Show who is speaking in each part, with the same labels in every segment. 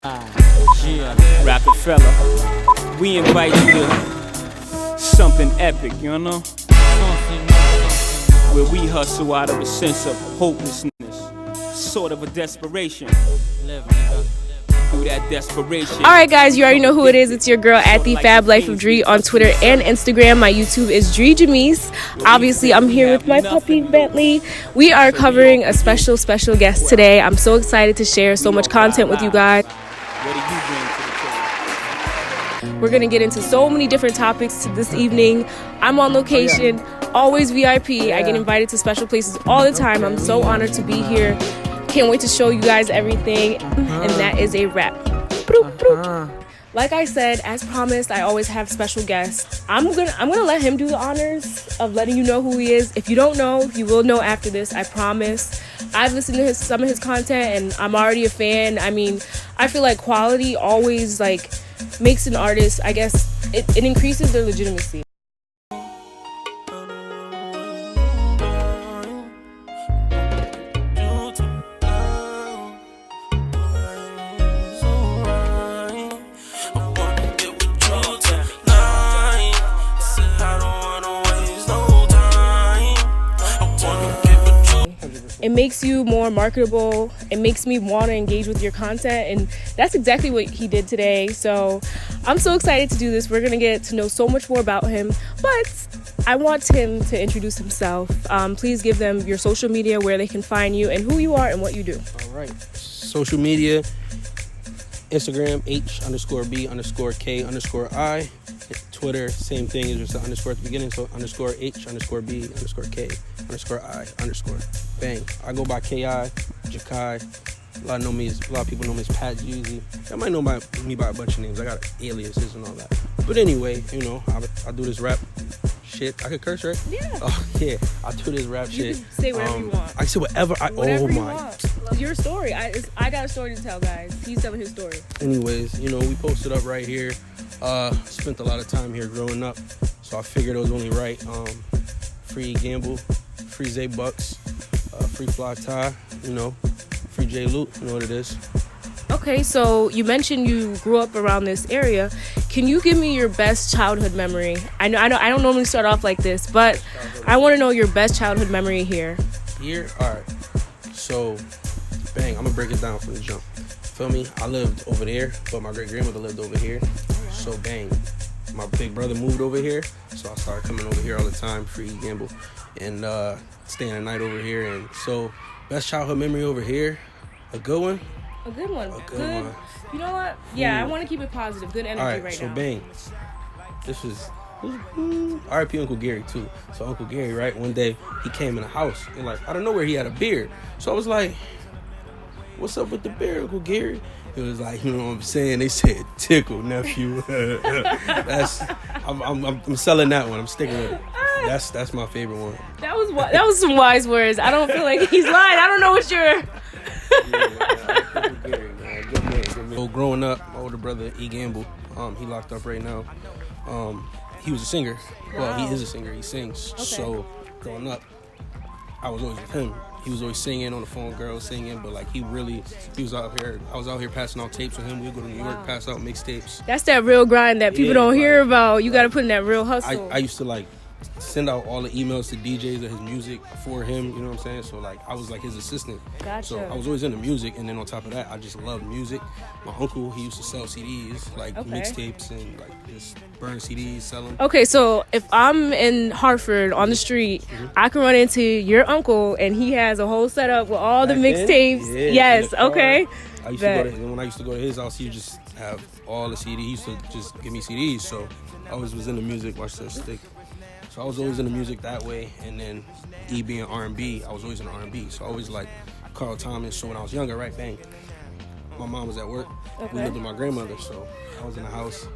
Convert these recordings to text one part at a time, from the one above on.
Speaker 1: Yeah, Rockefeller, we invite you to something epic, you know? Where we hustle out of a sense of hopelessness, sort of a desperation. Through that desperation.
Speaker 2: Alright guys, you already know who it is. It's your girl at the Fab Life of Dri on Twitter and Instagram. My YouTube is Dri Jamise. Obviously, I'm here with my puppy Bentley. We are covering a special guest today. I'm so excited to share so much content with you guys.
Speaker 1: What do you bring to the table?
Speaker 2: We're gonna get into so many different topics this evening. I'm on location, always VIP. I get invited to special places all the time. I'm so honored to be here. Can't wait to show you guys everything, and that is a wrap. Like I said, as promised, I always have special guests. I'm gonna let him do the honors of letting you know who he is. If you don't know, you will know after this. I promise. I've listened to some of his content, and I'm already a fan. I mean, I feel like quality always makes an artist. I guess it increases their legitimacy. It makes you more marketable. It makes me want to engage with your content, and that's exactly what he did today. So I'm so excited to do this. We're gonna get to know so much more about him, but I want him to introduce himself. Please give them your social media, where they can find you, and who you are and what you do.
Speaker 3: All right, social media, Instagram H_B_K_I, Twitter, same thing, it's just an underscore at the beginning, so _H_B_K_I_. Bang. I go by K.I, Jai K. A lot of people know me as Pat Jeezy. I might know me by a bunch of names. I got aliases and all that. But anyway, you know, I do this rap shit. I could curse, right?
Speaker 2: Yeah.
Speaker 3: Oh yeah, I do this rap
Speaker 2: You
Speaker 3: shit.
Speaker 2: can say whatever you want.
Speaker 3: I can say whatever
Speaker 2: Whatever you want. Your story. I got a story to tell, guys. He's telling his story.
Speaker 3: Anyways, you know, we posted up right here. Spent a lot of time here growing up, so I figured it was only right. Free Gamble, free Zay Bucks, free Fly Tie, you know, free J Loot, you know what it is.
Speaker 2: Okay, so you mentioned you grew up around this area. Can you give me your best childhood memory? I know I don't normally start off like this, but I want to know your best childhood memory here.
Speaker 3: Here, all right. So, bang, I'm gonna break it down from the jump. Feel me? I lived over there, but my great grandmother lived over here. So bang, my big brother moved over here, so I started coming over here all the time, free Gamble, and staying the night over here. And so, best childhood memory over here, a good one.
Speaker 2: A good one.
Speaker 3: A good one.
Speaker 2: You know what? Yeah, I want to keep it positive. Good energy
Speaker 3: all right,
Speaker 2: right
Speaker 3: so
Speaker 2: now.
Speaker 3: Bang, this was R.I.P. Uncle Gary too. So Uncle Gary, right? One day he came in the house and I don't know where he had a beard. So I was like, "What's up with the beard, Uncle Gary?" It was like, you know what I'm saying? They said tickle, nephew. I'm selling that one. I'm sticking with it. That's my favorite one.
Speaker 2: That was some wise words. I don't feel like he's lying. I don't know what you're.
Speaker 3: Good man. So growing up, my older brother E. Gamble, he locked up right now. He was a singer. Well, he is a singer. He sings.
Speaker 2: Okay.
Speaker 3: So growing up, I was always with him. He was always singing on the phone, girls singing, but he was out here. I was out here passing out tapes with him. We'd go to New York, pass out mixtapes.
Speaker 2: That's that real grind that people don't hear about. You got to put in that real hustle.
Speaker 3: I used to send out all the emails to DJs of his music for him, you know what I'm saying? So I was his assistant.
Speaker 2: Gotcha.
Speaker 3: So I was always into music, and then on top of that, I just loved music. My uncle, he used to sell CDs, mixtapes, and just burn CDs, sell them.
Speaker 2: Okay, so if I'm in Hartford on the street, I can run into your uncle, and he has a whole setup with all the mixtapes.
Speaker 3: Yeah,
Speaker 2: yes, okay.
Speaker 3: I used when I used to go to his house, he would just have all the CDs. He used to just give me CDs, so I always was into music. Watch that stick. So I was always into music that way, and then E being R&B, I was always into R&B. So I always Carl Thomas. So when I was younger, right, bang, my mom was at work.
Speaker 2: Okay.
Speaker 3: We lived with my grandmother, so I was in the house,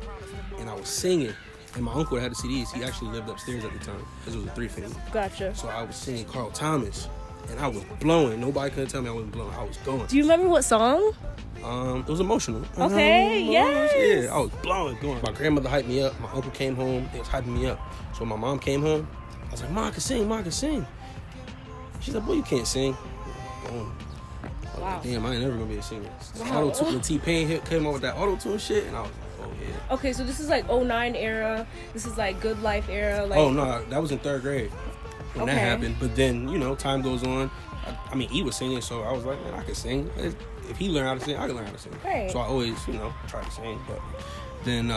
Speaker 3: and I was singing. And my uncle had the CDs. He actually lived upstairs at the time, because it was a 3-family.
Speaker 2: Gotcha.
Speaker 3: So I was singing Carl Thomas, and I was blowing. Nobody could tell me I wasn't blowing. I was going.
Speaker 2: Do you remember what song?
Speaker 3: It was emotional.
Speaker 2: Okay, yes.
Speaker 3: Yeah, I was blowing, going. My grandmother hyped me up. My uncle came home. They was hyping me up. So when my mom came home, I was like, "Mom, I can sing. Mom, I can sing." She's like, "Boy, you can't sing." I Like, damn, I ain't never gonna be a singer. Auto-tune, when T-Pain came out with that auto-tune shit, and I was like, oh yeah.
Speaker 2: Okay, so this is like 09 era. This is like Good Life era. Like,
Speaker 3: oh no, that was in 3rd grade when that happened. But then, you know, time goes on. I mean, he was singing, so I was like, man, I can sing. If he learned how to sing, I can learn how to sing.
Speaker 2: Right.
Speaker 3: So I always, you know, try to sing. But then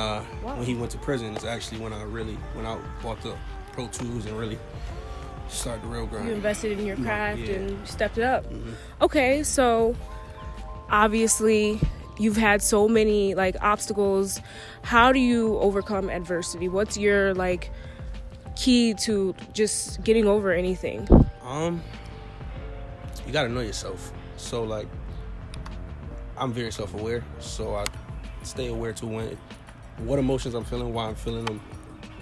Speaker 3: when he went to prison, it's actually when I really went out, bought the Pro Tools, and really started the real grind.
Speaker 2: You invested in your craft and stepped it up.
Speaker 3: Mm-hmm.
Speaker 2: Okay, so obviously you've had so many like obstacles. How do you overcome adversity? What's your like key to just getting over anything?
Speaker 3: You gotta know yourself. So like, I'm very self-aware, so I stay aware to what emotions I'm feeling, why I'm feeling them,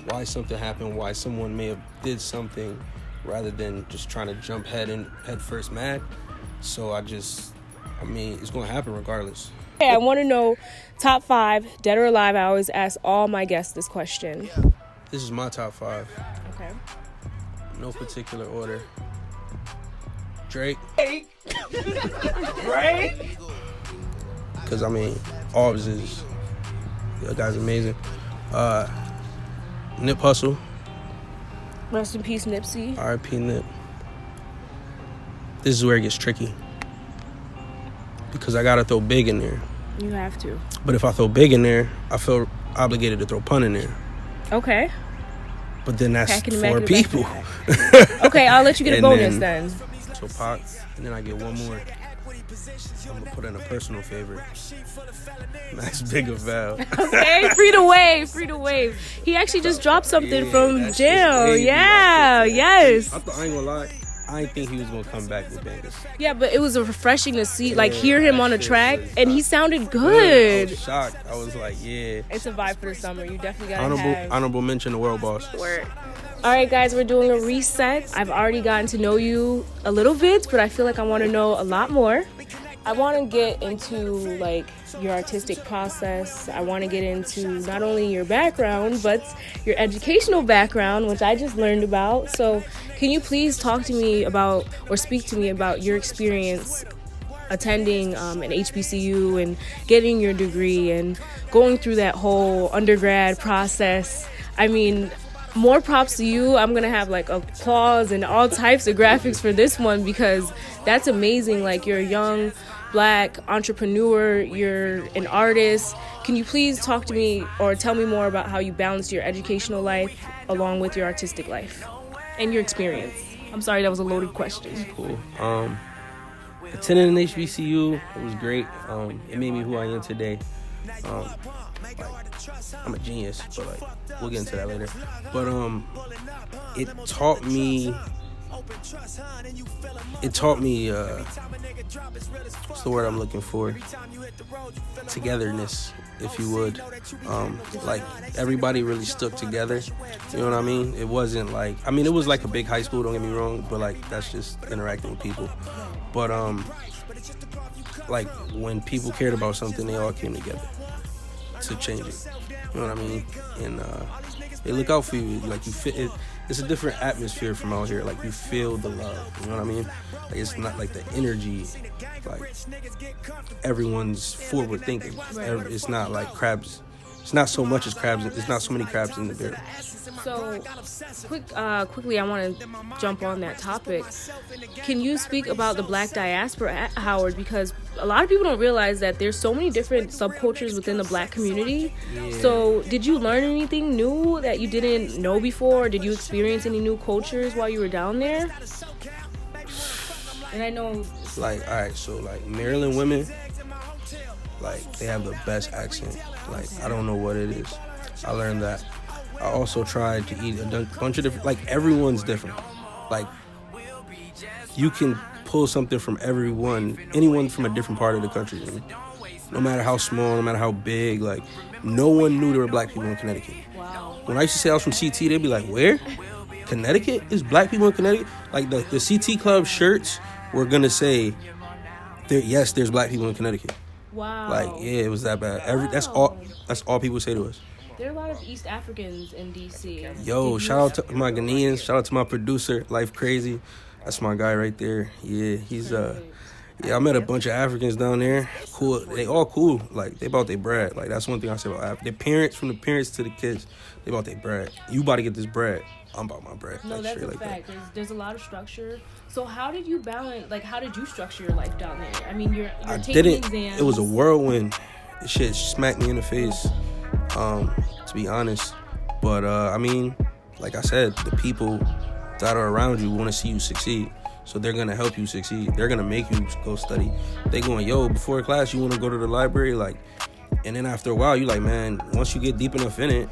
Speaker 3: why something happened, why someone may have did something, rather than just trying to jump head first mad. So it's gonna happen regardless.
Speaker 2: Hey, I want to know top 5 dead or alive. I always ask all my guests this question.
Speaker 3: This is my top 5.
Speaker 2: Okay.
Speaker 3: No particular order. Drake.
Speaker 4: Right?
Speaker 3: Because, I mean, Orbs is... That guy's amazing. Nip Hussle.
Speaker 2: Rest in peace, Nipsey.
Speaker 3: R.I.P. Nip. This is where it gets tricky. Because I got to throw Big in there.
Speaker 2: You have to.
Speaker 3: But if I throw Big in there, I feel obligated to throw Pun in there.
Speaker 2: Okay.
Speaker 3: But then that's
Speaker 2: Packing
Speaker 3: 4 people.
Speaker 2: Okay, I'll let you get a bonus then.
Speaker 3: So Pac, and then I get one more. I'm gonna put in a personal favorite. Max Big of Val.
Speaker 2: Okay, free to wave. He actually just dropped something from jail. Yeah, yes.
Speaker 3: I ain't gonna lie. I didn't think he was gonna come back with bangers.
Speaker 2: Yeah, but it was refreshing to see, like, hear him on a track, and he sounded good.
Speaker 3: I was shocked. I was like, yeah.
Speaker 2: It's a vibe for the summer. You definitely gotta have.
Speaker 3: Honorable mention, the World Boss.
Speaker 2: Word. All right, guys, we're doing a reset. I've already gotten to know you a little bit, but I feel like I want to know a lot more. I want to get into like your artistic process. I want to get into not only your background, but your educational background, which I just learned about. So can you please talk to me about, or speak to me about your experience attending an HBCU and getting your degree and going through that whole undergrad process? I mean, more props to you. I'm gonna have like applause and all types of graphics for this one, because that's amazing. Like, you're a young Black entrepreneur, you're an artist. Can you please talk to me or tell me more about how you balance your educational life along with your artistic life and your experience? I'm sorry, that was a loaded question.
Speaker 3: Cool. Attending an HBCU, it was great. It made me who I am today. I'm a genius, but like, we'll get into that later. But it taught me what's the word I'm looking for? Togetherness, if you would. Like, everybody really stuck together. You know what I mean? It wasn't like, I mean, it was like a big high school, don't get me wrong, but like, that's just interacting with people. But like, when people cared about something, they all came together to change it. You know what I mean? And they look out for you. Like, you feel it. It's a different atmosphere from out here. Like, you feel the love. You know what I mean? Like, it's not like the energy. Like, everyone's forward thinking. It's not like crabs. It's not so much as crabs. It's not so many crabs in the barrel.
Speaker 2: So, quickly, I want to jump on that topic. Can you speak about the Black diaspora at Howard? Because a lot of people don't realize that there's so many different subcultures within the Black community. Yeah. So, did you learn anything new that you didn't know before? Did you experience any new cultures while you were down there? And I know,
Speaker 3: like, all right, so like Maryland women, like, they have the best accent. Like, I don't know what it is. I learned that. I also tried to eat a bunch of different, like, everyone's different. Like, you can pull something from anyone from a different part of the country. No matter how small, no matter how big, like, no one knew there were Black people in Connecticut.
Speaker 2: wow.
Speaker 3: When I used to say I was from CT, they'd be like, where? Connecticut? Is Black people in Connecticut? Like, the CT Club shirts were gonna say, yes, there's Black people in Connecticut.
Speaker 2: Wow.
Speaker 3: Like, yeah, it was that bad. That's all people say to us.
Speaker 2: There are a lot of East Africans in D.C.
Speaker 3: Yo, shout out to my Ghanaians. Shout out to my producer, Life Crazy. That's my guy right there. Yeah, he's Yeah, I met a bunch of Africans down there. Cool. They all cool. Like, they about their bread. Like, that's one thing I say about Africa. Their parents, from the parents to the kids, they about their bread. You about to get this bread. I'm about my bread.
Speaker 2: No,
Speaker 3: like,
Speaker 2: that's a
Speaker 3: like
Speaker 2: fact. There's a lot of structure. So how did you balance, like, how did you structure your life down there? I mean, you're taking exams.
Speaker 3: It was a whirlwind. This shit smacked me in the face, to be honest. But, I mean, like I said, the people that are around you want to see you succeed. So they're going to help you succeed. They're going to make you go study. They going, yo, before class, you want to go to the library? Like, and then after a while, you like, man, once you get deep enough in it,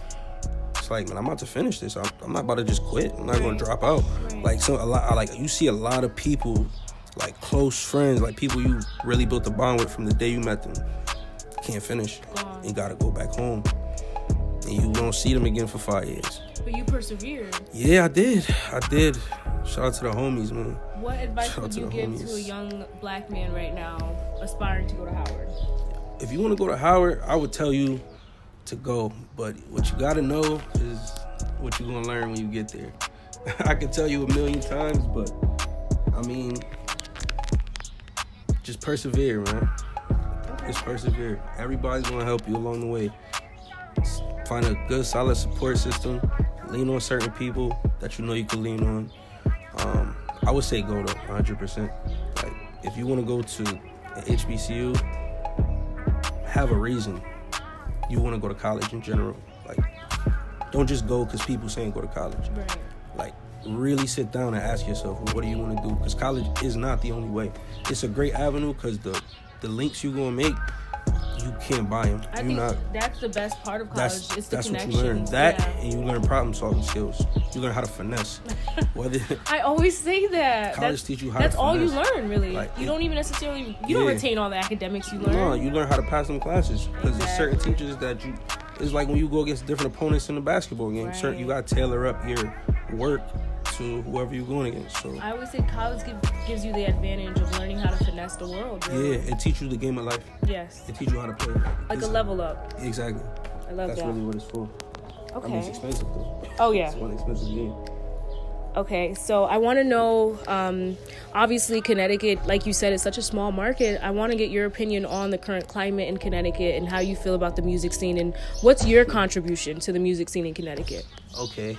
Speaker 3: it's like, man, I'm about to finish this. I'm not about to just quit. I'm not going to drop out. Like, you see a lot of people, like close friends, like people you really built a bond with from the day you met them, can't finish. You got to go back home. And you won't see them again for 5 years.
Speaker 2: But you persevered.
Speaker 3: Yeah, I did. Shout out to the homies, man.
Speaker 2: What advice would you give to a young black man right now aspiring to go to Howard?
Speaker 3: If you want to go to Howard, I would tell you to go. But what you got to know is what you're going to learn when you get there. I can tell you a million times, but, I mean, just persevere, man. Just persevere. Everybody's going to help you along the way. Find a good, solid support system. Lean on certain people that you know you can lean on. I would say go to 100%. Like, if you want to go to an HBCU, have a reason. You want to go to college in general. Like, don't just go because people saying go to college.
Speaker 2: Right.
Speaker 3: Like, really sit down and ask yourself, well, what do you want to do? Because college is not the only way. It's a great avenue because the links you're going to make, you can't buy them.
Speaker 2: I think that's the best part of college. It's the connections.
Speaker 3: What you learn. And you learn problem solving skills. You learn how to finesse.
Speaker 2: I always say that.
Speaker 3: College teach you how to finesse.
Speaker 2: That's all you learn, really.
Speaker 3: Like,
Speaker 2: you don't even necessarily, you don't retain all the academics you learn.
Speaker 3: No, you learn how to pass them classes. Because there's certain teachers that it's like when you go against different opponents in the basketball game.
Speaker 2: Right.
Speaker 3: You got to tailor up your work to whoever you're going against. So
Speaker 2: I always say college gives you the advantage of learning how to finesse the world. Really.
Speaker 3: Yeah, it teaches you the game of life.
Speaker 2: Yes.
Speaker 3: It teaches you how to play.
Speaker 2: Like a level up.
Speaker 3: Exactly.
Speaker 2: I love that.
Speaker 3: That's really what it's for.
Speaker 2: Okay.
Speaker 3: I mean, it's expensive though.
Speaker 2: Oh yeah.
Speaker 3: It's one expensive game.
Speaker 2: Okay, so I want to know, obviously Connecticut, like you said, is such a small market. I want to get your opinion on the current climate in Connecticut and how you feel about the music scene and what's your contribution to the music scene in Connecticut?
Speaker 3: Okay.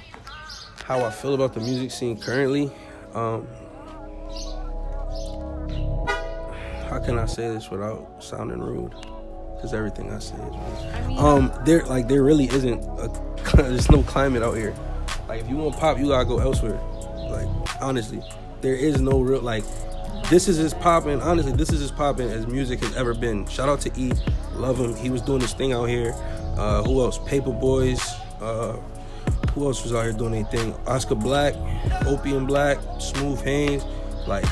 Speaker 3: How I feel about the music scene currently, how can I say this without sounding rude? Because everything I say is rude. There really isn't there's no climate out here. Like, if you want pop, you gotta go elsewhere. Like, honestly, there is no real, like, this is as poppin', honestly, this is as poppin' as music has ever been. Shout out to E, love him. He was doing this thing out here. Who else? Paper Boys. Who else was out here doing anything? Oscar Black, Opium Black, Smooth Haynes. Like,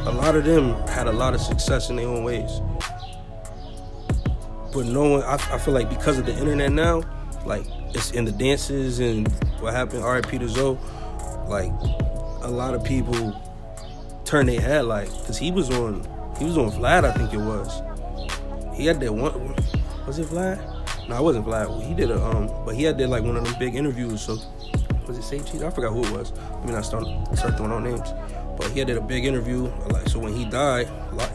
Speaker 3: a lot of them had a lot of success in their own ways. But no one, I feel like because of the internet now, like, it's in the dances and what happened, R.I.P. to Zoe, like, a lot of people turn their head, like, because he was on Vlad, I think it was. He had that one, was it Vlad? No, it wasn't Vlad. He did but he had that, like, one of them big interviews, so, was it Say Cheese? I forgot who it was. I mean, I start throwing out names. But he had did a big interview, like, so when he died,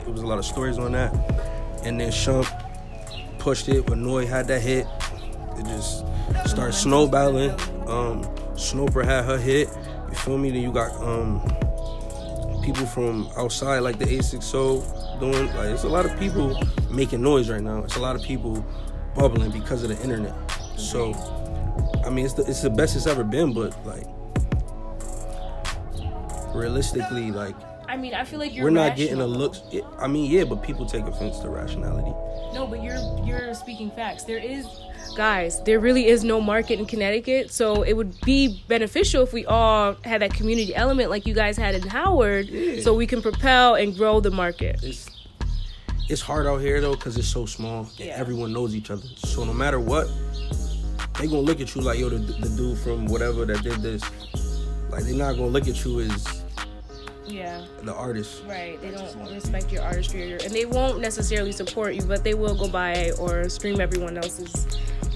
Speaker 3: it was a lot of stories on that. And then Shump pushed it, when Noy had that hit, it just started snowballing. Snoper had her hit. You feel me? Then you got people from outside, like the A60 doing. Like, it's a lot of people making noise right now. It's a lot of people bubbling because of the internet. So, I mean, it's the best it's ever been. But, like, realistically, like,
Speaker 2: I mean, I feel like
Speaker 3: we're not getting a look. I mean, yeah, but people take offense to rationality.
Speaker 2: No, but you're speaking facts. There really is no market in Connecticut, so it would be beneficial if we all had that community element like you guys had in Howard, so we can propel and grow the market.
Speaker 3: It's hard out here, though, because it's so small, and everyone knows each other. So no matter what, they gonna look at you like, yo, the dude from whatever that did this. Like, they're not gonna look at you as the artist.
Speaker 2: Right. They don't respect your artistry, and they won't necessarily support you, but they will go buy or stream everyone else's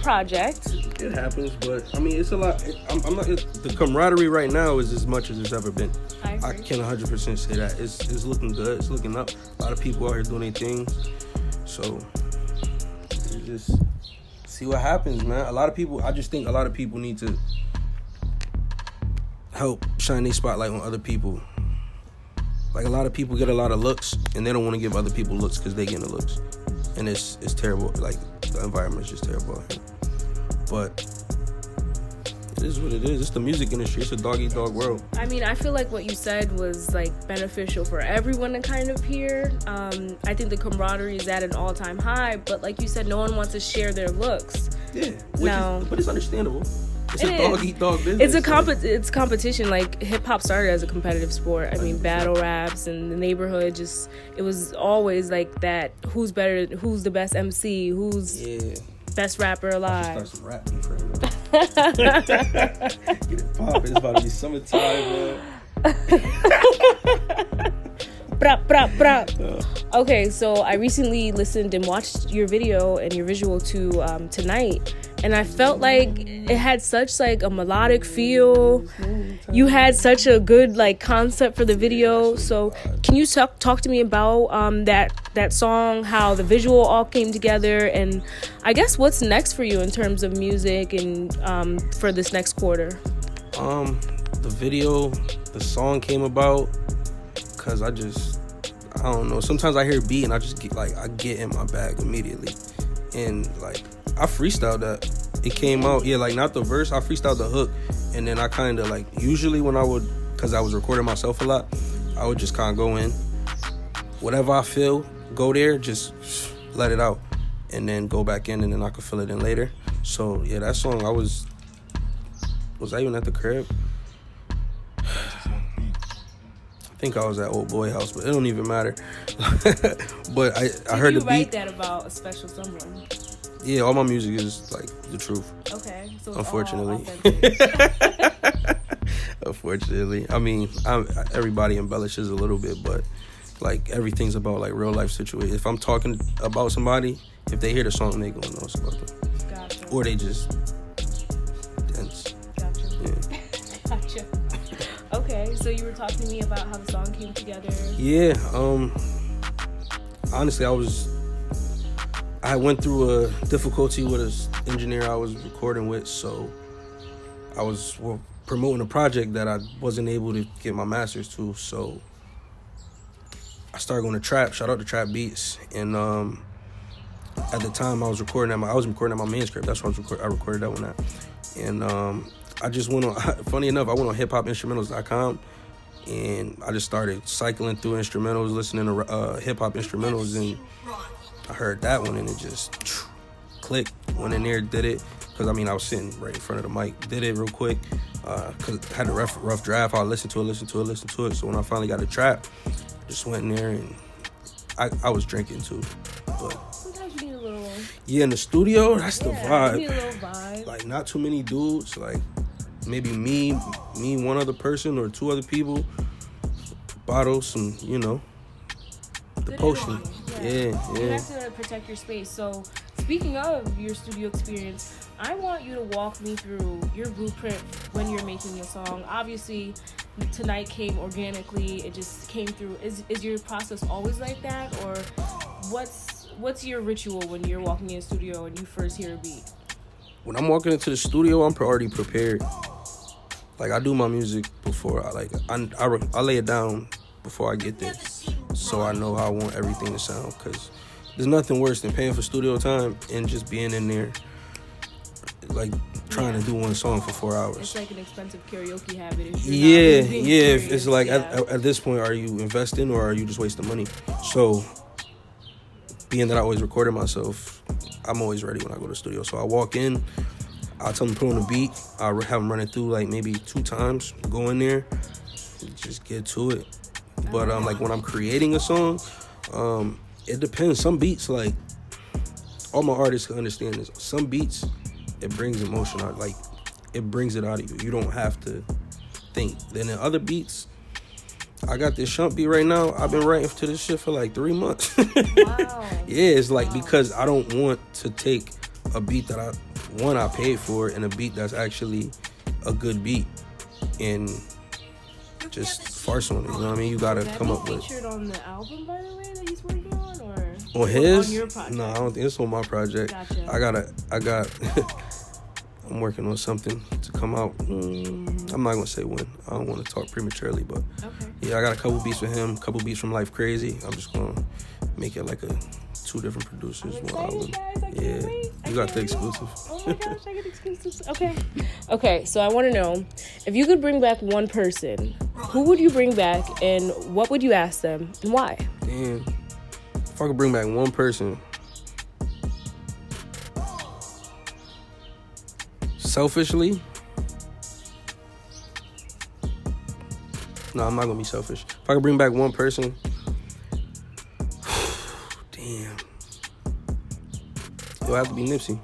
Speaker 2: project.
Speaker 3: It happens, but I mean, it's a lot. I'm not. The camaraderie right now is as much as it's ever been. I can 100% say that. It's looking good. It's looking up. A lot of people out here doing their thing. So you just see what happens, man. I just think a lot of people need to help shine their spotlight on other people. Like, a lot of people get a lot of looks, and they don't want to give other people looks because they getting the looks, and it's terrible. Like, the environment is just terrible out here. But it is what it is. It's the music industry. It's a dog-eat-dog world.
Speaker 2: I mean, I feel like what you said was, like, beneficial for everyone to kind of hear. I think the camaraderie is at an all-time high, but like you said, no one wants to share their looks.
Speaker 3: Yeah, but it's understandable. It's a dog-eat-dog business.
Speaker 2: It's competition. Like, hip-hop started as a competitive sport. I mean, battle raps and the neighborhood, it was always like that. Who's better? Who's the best MC? Who's best rapper alive?
Speaker 3: I should start some rap beef right now. Get it poppin'. It's about to be summertime, man.
Speaker 2: Okay, so I recently listened and watched your video and your visual to Tonight, and I felt like it had such like a melodic feel. You had such a good like concept for the video. So can you talk to me about that song, how the visual all came together, and I guess what's next for you in terms of music and for this next quarter?
Speaker 3: The song came about because I don't know. Sometimes I hear a beat and I just get in my bag immediately. And like, I freestyled that. It came out, like not the verse, I freestyled the hook. And then I kind of like, usually when because I was recording myself a lot, I would just kind of go in. Whatever I feel, go there, just let it out. And then go back in, and then I could fill it in later. So yeah, that song, was I even at the crib? I think I was at old boy house, but it don't even matter. But I heard the beat. Did you write
Speaker 2: that about a special someone?
Speaker 3: Yeah, all my music is like the truth.
Speaker 2: Okay, so
Speaker 3: unfortunately. Unfortunately, I mean, everybody embellishes a little bit, but like everything's about like real life situation. If I'm talking about somebody, if they hear the song, they gonna know it's about them.
Speaker 2: Gotcha.
Speaker 3: Or they just dense.
Speaker 2: Gotcha.
Speaker 3: Yeah.
Speaker 2: Gotcha. Okay, so you were talking to me about how the song came together.
Speaker 3: Yeah, honestly, I went through a difficulty with an engineer I was recording with, so I was promoting a project that I wasn't able to get my masters to, so I started going to trap. Shout out to Trap Beats, and at the time I was recording at my manuscript. That's what I recorded that one at, and I just went on, funny enough, I went on hiphopinstrumentals.com, and I just started cycling through instrumentals, listening to hip-hop instrumentals, and I heard that one, and it just clicked. Went in there, did it, because, I mean, I was sitting right in front of the mic, did it real quick, because I had a rough draft. I listened to it, so when I finally got a trap, just went in there, and I was drinking, too, but
Speaker 2: sometimes you need a little...
Speaker 3: Yeah, in the studio, that's the vibe.
Speaker 2: You need a little vibe.
Speaker 3: Like, not too many dudes, like, maybe me, one other person, or two other people, bottles, some, the
Speaker 2: Good
Speaker 3: potion.
Speaker 2: energy.
Speaker 3: Yeah.
Speaker 2: You have to protect your space. So, speaking of your studio experience, I want you to walk me through your blueprint when you're making a song. Obviously, Tonight came organically. It just came through. Is your process always like that, or what's your ritual when you're walking in a studio and you first hear a beat?
Speaker 3: When I'm walking into the studio, I'm already prepared. Like, I do my music before I lay it down before I get there, so I know how I want everything to sound. Cause there's nothing worse than paying for studio time and just being in there, like trying to do one song for 4 hours.
Speaker 2: It's like an expensive karaoke habit. If
Speaker 3: It's like at this point, are you investing or are you just wasting money? So, being that I always recorded myself, I'm always ready when I go to the studio. So I walk in, I'll tell them to put on the beat. I'll have them run it through like maybe 2 times. Go in there, just get to it. But like when I'm creating a song, it depends. Some beats, like, all my artists can understand this. Some beats, it brings emotion out. Like, it brings it out of you. You don't have to think. Then in other beats, I got this shunt beat right now. I've been writing to this shit for like 3 months.
Speaker 2: Wow.
Speaker 3: Yeah, it's like, because I don't want to take a beat that one I paid for and a beat that's actually a good beat and just farce on it. You know what I mean? You gotta come up with.
Speaker 2: Featured on the album, by the way, that he's working on, or
Speaker 3: on his?
Speaker 2: On your project?
Speaker 3: No, I don't think it's on my project.
Speaker 2: Gotcha.
Speaker 3: I'm working on something to come out. I'm not gonna say when. I don't want to talk prematurely, but yeah, I got a couple beats with him, a couple beats from Life Crazy. I'm just gonna make it like two different producers.
Speaker 2: I'm excited, guys. I can't wait.
Speaker 3: You got the exclusive.
Speaker 2: Oh my gosh, I get exclusives. Okay, so I want to know, if you could bring back one person, who would you bring back and what would you ask them and why?
Speaker 3: Damn. If I could bring back one person, selfishly, no, I'm not gonna be selfish. If I could bring back one person, damn, it'll have to be Nipsey.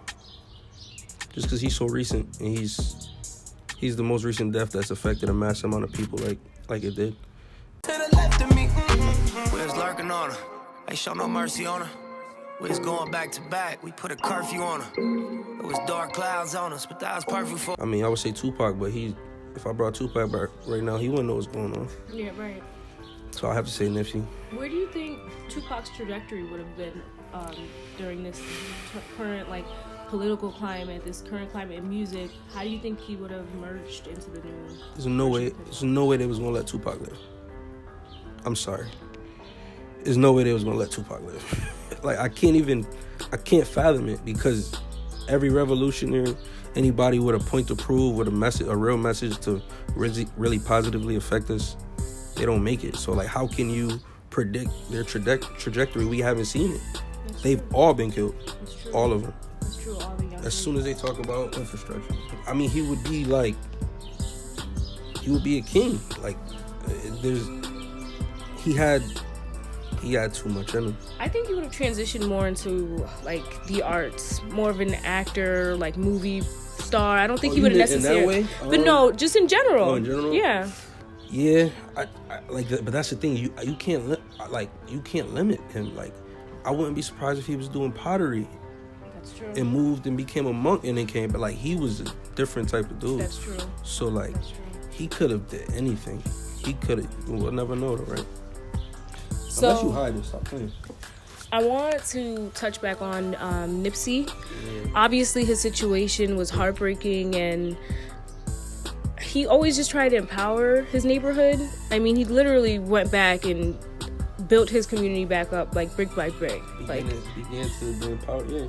Speaker 3: Just because he's so recent and he's the most recent death that's affected a mass amount of people like it did.
Speaker 4: To the left of me, we was lurking on her. Ain't show no mercy on her. We was going back to back. We put a curfew on her. It was dark clouds on us, but that was perfect for.
Speaker 3: I mean, I would say Tupac, but if I brought Tupac back right now, he wouldn't know what's going on.
Speaker 2: Yeah, right.
Speaker 3: So I have to say Nipsey.
Speaker 2: Where do you think Tupac's trajectory would have been during this current political climate, this current climate in music? How do you think he would have merged into the new?
Speaker 3: There's no way they was gonna let Tupac live. I'm sorry. There's no way they was gonna let Tupac live. I can't fathom it, because every revolutionary, anybody with a point to prove, with a real message to really positively affect us, they don't make it. So how can you predict their trajectory? We haven't seen it. They've all been killed. All of them.
Speaker 2: That's true. All the young
Speaker 3: As soon as they talk about infrastructure, I mean, he would be a king. He had too much in him.
Speaker 2: I think he would have transitioned more into the arts, more of an actor, movie star. I don't think he would have necessarily.
Speaker 3: In that way?
Speaker 2: But no, just in general.
Speaker 3: Oh, in general?
Speaker 2: Yeah.
Speaker 3: Yeah, I like that, but that's the thing. You can't limit him. I wouldn't be surprised if he was doing pottery.
Speaker 2: That's true.
Speaker 3: And moved and became a monk and then came, but he was a different type of dude.
Speaker 2: That's true.
Speaker 3: So
Speaker 2: That's true.
Speaker 3: he could have did anything. He could have. We'll never know, though, right?
Speaker 2: So,
Speaker 3: unless you hide it, stop playing.
Speaker 2: I want to touch back on Nipsey. Yeah. Obviously, his situation was heartbreaking, and he always just tried to empower his neighborhood. I mean, he literally went back and built his community back up, brick by brick.
Speaker 3: Began to be empowered, yeah.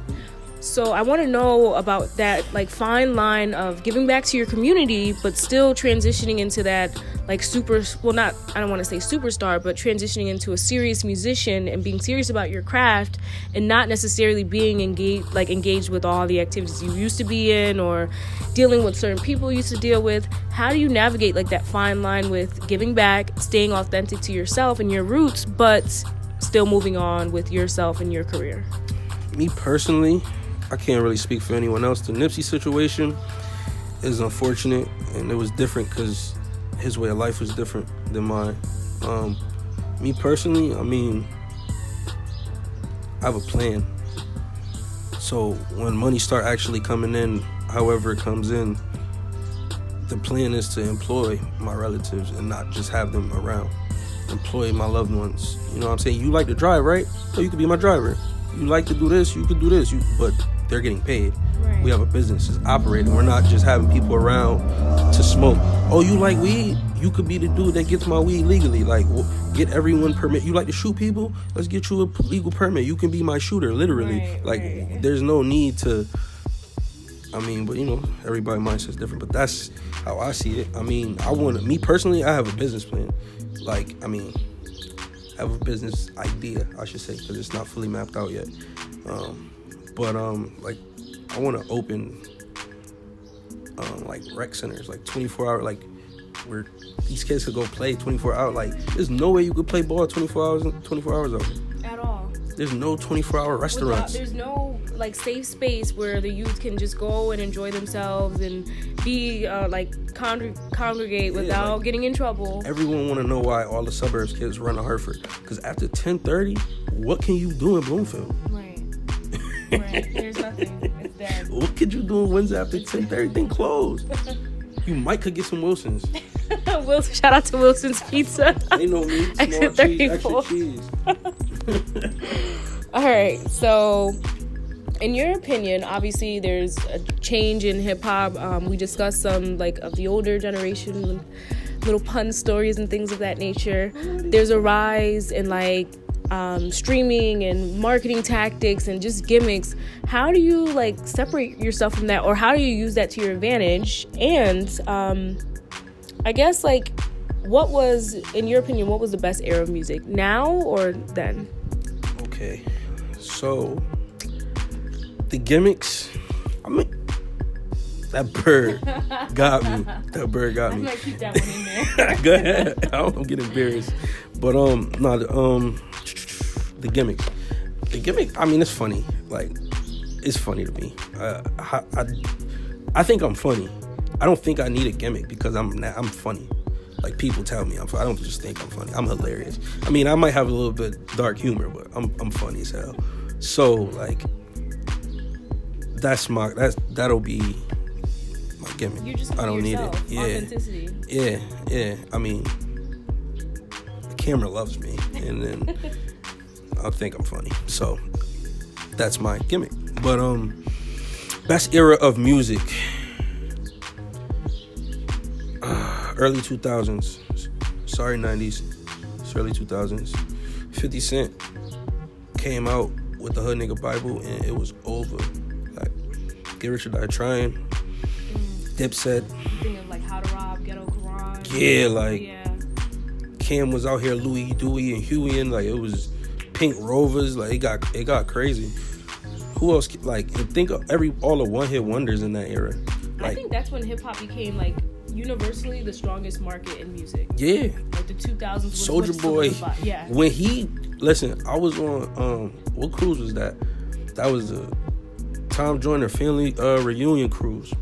Speaker 2: So I want to know about that, fine line of giving back to your community, but still transitioning into that, I don't want to say superstar, but transitioning into a serious musician and being serious about your craft and not necessarily being engaged with all the activities you used to be in or dealing with certain people you used to deal with. How do you navigate that fine line with giving back, staying authentic to yourself and your roots, but still moving on with yourself and your career?
Speaker 3: Me personally, I can't really speak for anyone else. The Nipsey situation is unfortunate, and it was different because his way of life was different than mine. Me personally, I mean, I have a plan. So when money start actually coming in, however it comes in, the plan is to employ my relatives and not just have them around. Employ my loved ones. You know what I'm saying? You like to drive, right? So you could be my driver. You like to do this, you could do this. But they're getting paid. Right. We have a business that's operating. We're not just having people around to smoke. Oh, you like weed? You could be the dude that gets my weed legally. Get everyone permit. You like to shoot people? Let's get you a legal permit. You can be my shooter, literally. Right. There's no need to. I mean, but everybody's mindset's different. But that's how I see it. I mean, me personally, I have a business plan. I have a business idea, I should say, because it's not fully mapped out yet. I want to open rec centers, 24 hour, where these kids could go play 24 hours. There's no way you could play ball 24 hours out.
Speaker 2: At all.
Speaker 3: There's no 24-hour restaurants.
Speaker 2: There's no safe space where the youth can just go and enjoy themselves and be congregate without getting in trouble.
Speaker 3: Everyone want to know why all the suburbs kids run to Hartford, because after 10:30, what can you do in Bloomfield?
Speaker 2: Right. There's nothing. Dead.
Speaker 3: What could you do on Wednesday after 10? Everything closed. You might could get some Wilson's.
Speaker 2: Shout out to Wilson's Pizza.
Speaker 3: They know me. Small
Speaker 2: Exit
Speaker 3: cheese,
Speaker 2: 34.
Speaker 3: extra cheese.
Speaker 2: All right, so in your opinion, obviously there's a change in hip hop. We discussed some like of the older generation, little pun stories and things of that nature. There's a rise in like streaming and marketing tactics and just gimmicks. How do you like separate yourself from that, or how do you use that to your advantage? And I guess like, what was, in your opinion, what was the best era of music, now or then?
Speaker 3: Okay, so the gimmicks, I mean, that bird got me. That bird got me.
Speaker 2: I might keep that one in there.
Speaker 3: Go ahead. I don't get embarrassed. But the gimmicks. The gimmick, I mean, it's funny. Like, it's funny to me. I think I'm funny. I don't think I need a gimmick because I'm funny. Like, people tell me I'm funny. I don't just think I'm funny. I'm hilarious. I mean, I might have a little bit dark humor, but I'm funny as hell. So, like, that'll be my gimmick.
Speaker 2: You just
Speaker 3: I don't
Speaker 2: yourself.
Speaker 3: need it.
Speaker 2: Authenticity.
Speaker 3: Yeah. I mean, the camera loves me, and then I think I'm funny. So that's my gimmick. But best era of music. Early 2000s. Sorry, 90s. It's early 2000s. 50 Cent came out with the Hood Nigga Bible, and it was over. Like, Get Rich or Die Trying. Dipset.
Speaker 2: Thinking of like How to Rob, Ghetto Garage.
Speaker 3: Yeah, like, Cam was out here, Louis, Dewey, and Huey, and like, it was Pink Rovers. Like, it got crazy. Who else? Like, think of all the one-hit wonders in that era. Like,
Speaker 2: I think that's when hip hop became like universally the strongest market in music.
Speaker 3: Yeah.
Speaker 2: Like the 2000s was
Speaker 3: Soulja Boy.
Speaker 2: Yeah.
Speaker 3: When I was on what cruise was that? That was the Tom Joyner family reunion cruise.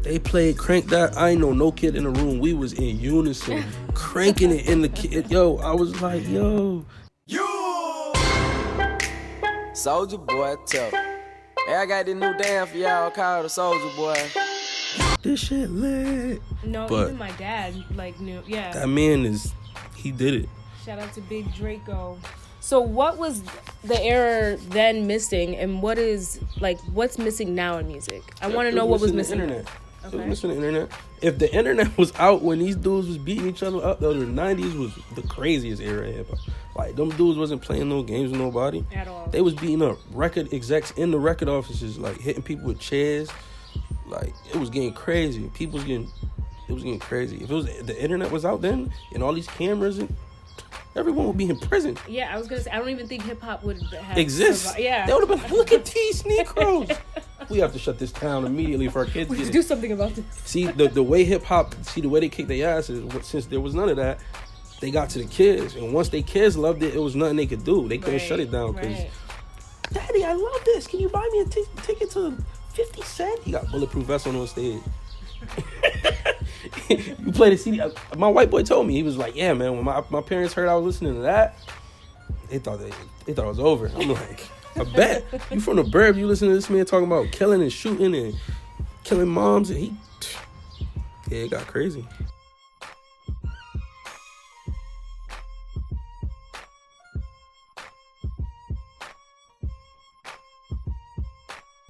Speaker 3: They played Crank That. I ain't know no kid in the room. We was in unison cranking it in the kid. Yo, I was like, yo.
Speaker 5: Soulja Boy, tough. Hey, I got this new dance for y'all called the Soulja Boy.
Speaker 3: This shit lit.
Speaker 2: No,
Speaker 3: but
Speaker 2: even my dad like knew. Yeah.
Speaker 3: That man he did it.
Speaker 2: Shout out to Big Draco. So what was the era then missing, and what's missing now in music? I want to know what was missing.
Speaker 3: The internet.
Speaker 2: Okay.
Speaker 3: It was missing the internet. If the internet was out when these dudes was beating each other up, the 90s was the craziest era of hip hop. Like, them dudes wasn't playing no games with nobody.
Speaker 2: At all.
Speaker 3: They was beating up record execs in the record offices, like hitting people with chairs. Like, it was getting crazy. It was getting crazy. If the internet was out then, and all these cameras, and everyone would be in prison.
Speaker 2: Yeah, I was gonna say, I don't even think hip hop would have
Speaker 3: exist.
Speaker 2: Yeah,
Speaker 3: they would have been. Look at these Negroes. We have to shut this down immediately for our kids.
Speaker 2: We do something about this.
Speaker 3: See the way hip hop. See the way they kicked their asses. Since there was none of that, they got to the kids, and once they kids loved it, it was nothing they could do. They couldn't shut it down because, Daddy, I love this. Can you buy me a ticket to 50 Cent? He got Bulletproof Vest on stage. You play the CD. My white boy told me, he was like, yeah, man, when my parents heard I was listening to that, they thought it was over. I'm like, I bet. You from the burb, you listen to this man talking about killing and shooting and killing moms, and it got crazy.